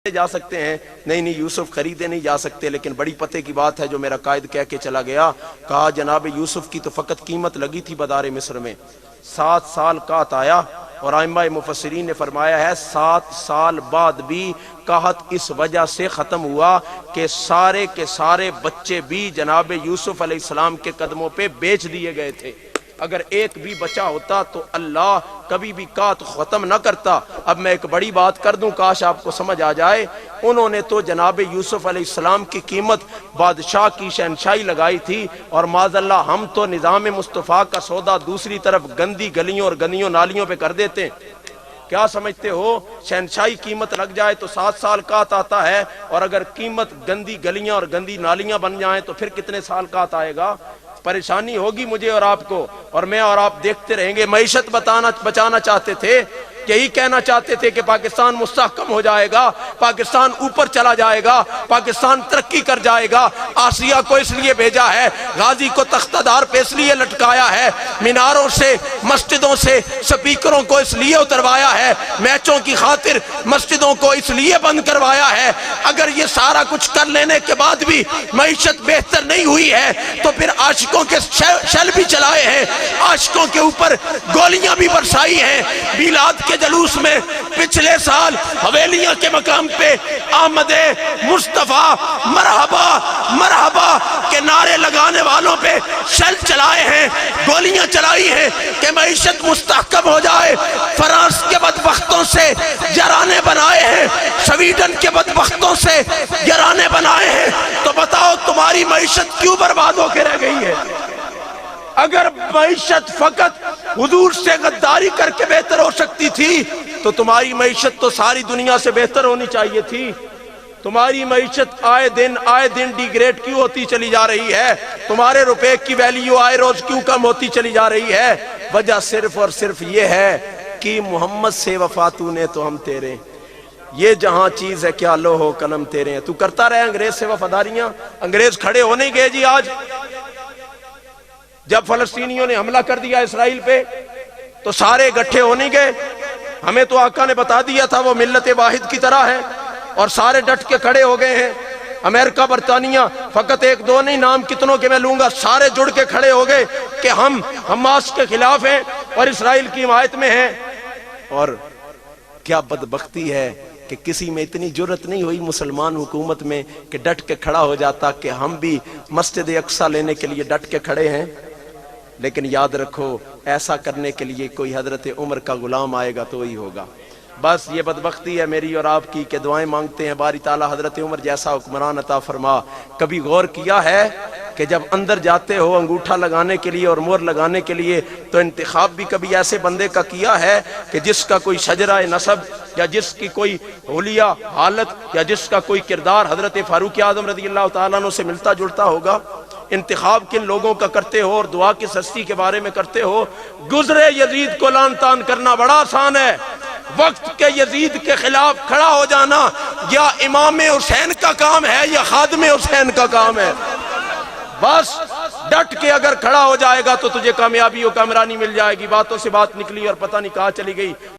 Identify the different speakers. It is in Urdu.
Speaker 1: جا سکتے ہیں، نہیں یوسف خریدے نہیں جا سکتے، لیکن بڑی پتے کی بات ہے جو میرا قائد کہہ کے چلا گیا، کہا جناب یوسف کی تو فقط قیمت لگی تھی بدار مصر میں، 7 سال قحط آیا، اور ائمہ مفسرین نے فرمایا ہے 7 سال بعد بھی قحط اس وجہ سے ختم ہوا کہ سارے کے سارے بچے بھی جناب یوسف علیہ السلام کے قدموں پہ بیچ دیے گئے تھے۔ اگر ایک بھی بچا ہوتا تو اللہ کبھی بھی قحط ختم نہ کرتا۔ اب میں ایک بڑی بات کر دوں، کاش آپ کو سمجھ آ جائے، انہوں نے تو جناب یوسف علیہ السلام کی قیمت بادشاہ کی شہنشاہی لگائی تھی، اور معاذ اللہ ہم تو نظام مصطفیٰ کا سودا دوسری طرف گندی گلیوں اور گندیوں نالیوں پہ کر دیتے ہیں۔ کیا سمجھتے ہو شہنشاہی قیمت لگ جائے تو 7 سال قحط آتا ہے، اور اگر قیمت گندی گلیاں اور گندی نالیاں بن جائیں تو پھر کتنے سال قحط آئے گا؟ پریشانی ہوگی مجھے اور آپ کو، اور میں اور آپ دیکھتے رہیں گے۔ معیشت بچانا چاہتے تھے، یہی کہنا چاہتے تھے کہ پاکستان مستحکم ہو جائے گا، پاکستان اوپر چلا جائے گا، پاکستان ترقی کر جائے گا۔ آسیہ کو اس لیے بھیجا ہے، غازی کو تختہ دار پہ اس لیے لٹکایا ہے، میناروں سے مسجدوں سے سپیکروں کو اس لیے اتروایا ہے، میچوں کی خاطر مسجدوں کو اس لیے بند کروایا ہے۔ اگر یہ سارا کچھ کر لینے کے بعد بھی معیشت بہتر نہیں ہوئی ہے تو پھر عاشقوں کے شل بھی چلائے ہیں، عاشقوں کے اوپر گولیاں بھی برسائی ہیں۔ میلاد کے جلوس میں پچھلے سال حویلیاں کے مقام پہ آمد مصطفیٰ مرحبا مرحبا کے نعرے لگانے والوں پہ شل چلائے ہیں، گولیاں چلائی ہیں کہ معیشت مستحکم ہو جائے۔ فرانس کے بدبختوں سے یارانے بنائے ہیں، سویڈن کے بدبختوں سے یارانے بنائے ہیں، تو بتاؤ تمہاری معیشت کیوں برباد ہو کے رہ گئی ہے؟ اگر معیشت فقط حضور سے غداری کر کے بہتر ہو سکتی تھی تو تمہاری معیشت تو ساری دنیا سے بہتر ہونی چاہیے تھی۔ تمہاری معیشت آئے دن ڈیگریڈ کیوں ہوتی چلی جا رہی ہے؟ تمہارے روپے کی ویلیو آئے روز کیوں کم ہوتی چلی جا رہی ہے؟ وجہ صرف اور صرف یہ ہے کہ محمد سے وفاتو نے تو ہم تیرے، یہ جہاں چیز ہے کیا لوح و قلم تیرے ہیں۔ تو کرتا رہے انگریز سے وفاداریاں، انگریز کھڑے ہو نہیں گئے جی۔ آج جب فلسطینیوں نے حملہ کر دیا اسرائیل پہ تو سارے اکٹھے ہو نہیں گئے۔ ہمیں تو آقا نے بتا دیا تھا وہ ملت واحد کی طرح ہے، اور سارے ڈٹ کے کھڑے ہو گئے ہیں۔ امریکہ برطانیہ فقط 1-2 نہیں، نام کتنوں کے میں لوں گا، سارے جڑ کے کھڑے ہو گئے کہ ہم حماس کے خلاف ہیں اور اسرائیل کی حمایت میں ہیں۔ اور کیا بدبختی ہے کہ کسی میں اتنی جرت نہیں ہوئی مسلمان حکومت میں کہ ڈٹ کے کھڑا ہو جاتا کہ ہم بھی مسجد اقصیٰ لینے کے لیے ڈٹ کے کھڑے ہیں۔ لیکن یاد رکھو ایسا کرنے کے لیے کوئی حضرت عمر کا غلام آئے گا تو ہی ہوگا۔ بس یہ بدبختی ہے میری اور آپ کی کہ دعائیں مانگتے ہیں باری تعالیٰ حضرت عمر جیسا حکمران عطا فرما۔ کبھی غور کیا ہے کہ جب اندر جاتے ہو انگوٹھا لگانے کے لیے اور مہر لگانے کے لیے تو انتخاب بھی کبھی ایسے بندے کا کیا ہے کہ جس کا کوئی شجرہ نسب یا جس کی کوئی حلیہ حالت یا جس کا کوئی کردار حضرت فاروق اعظم رضی اللہ تعالیٰ عنہ سے ملتا جلتا ہوگا؟ انتخاب کن لوگوں کا کرتے ہو اور دعا کس ہستی کے بارے میں کرتے ہو؟ گزرے یزید کو لعن طعن کرنا بڑا آسان ہے، وقت کے یزید کے خلاف کھڑا ہو جانا یا امام حسین کا کام ہے یا خادم حسین کا کام ہے؟ بس ڈٹ کے اگر کھڑا ہو جائے گا تو تجھے کامیابی و کامرانی مل جائے گی۔ باتوں سے بات نکلی اور پتہ نہیں کہاں چلی گئی۔